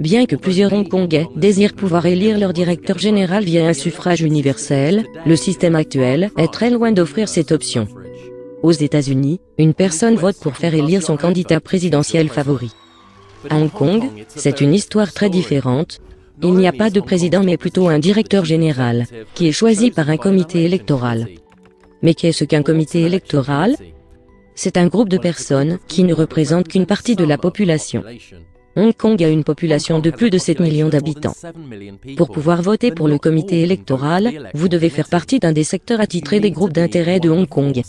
Bien que plusieurs Hongkongais désirent pouvoir élire leur directeur général via un suffrage universel, le système actuel est très loin d'offrir cette option. Aux États-Unis, une personne vote pour faire élire son candidat présidentiel favori. À Hong Kong, c'est une histoire très différente. Il n'y a pas de président mais plutôt un directeur général, qui est choisi par un comité électoral. Mais qu'est-ce qu'un comité électoral? C'est un groupe de personnes qui ne représentent qu'une partie de la population. Hong Kong a une population de plus de 7 millions d'habitants. Pour pouvoir voter pour le comité électoral, vous devez faire partie d'un des secteurs attitrés des groupes d'intérêt de Hong Kong.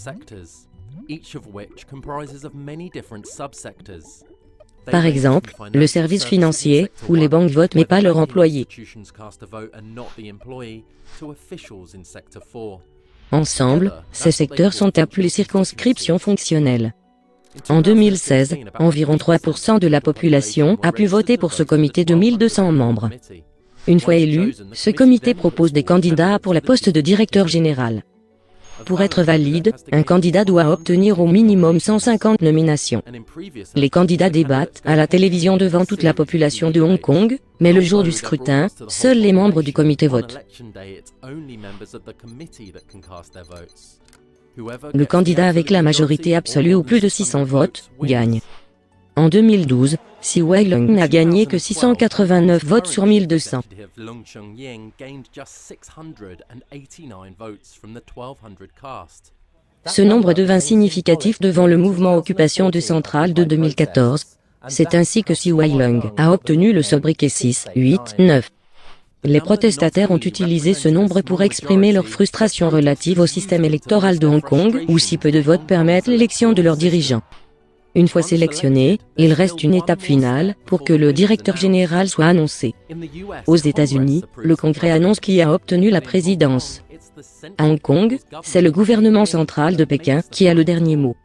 Par exemple, le service financier, où les banques votent mais pas leurs employés. Ensemble, ces secteurs sont appelés circonscriptions fonctionnelles. En 2016, environ 3% de la population a pu voter pour ce comité de 1200 membres. Une fois élu, ce comité propose des candidats pour le poste de directeur général. Pour être valide, un candidat doit obtenir au minimum 150 nominations. Les candidats débattent à la télévision devant toute la population de Hong Kong, mais le jour du scrutin, seuls les membres du comité votent. Le candidat avec la majorité absolue ou plus de 600 votes gagne. En 2012, Tsai Wai-lung n'a gagné que 689 votes sur 1200. Ce nombre devint significatif devant le mouvement Occupation de Centrale de 2014. C'est ainsi que Tsai Wai-lung a obtenu le sobriquet 6, 8, 9. Les protestataires ont utilisé ce nombre pour exprimer leur frustration relative au système électoral de Hong Kong, où si peu de votes permettent l'élection de leurs dirigeants. Une fois sélectionné, il reste une étape finale pour que le directeur général soit annoncé. Aux États-Unis, le Congrès annonce qui a obtenu la présidence. À Hong Kong, c'est le gouvernement central de Pékin qui a le dernier mot.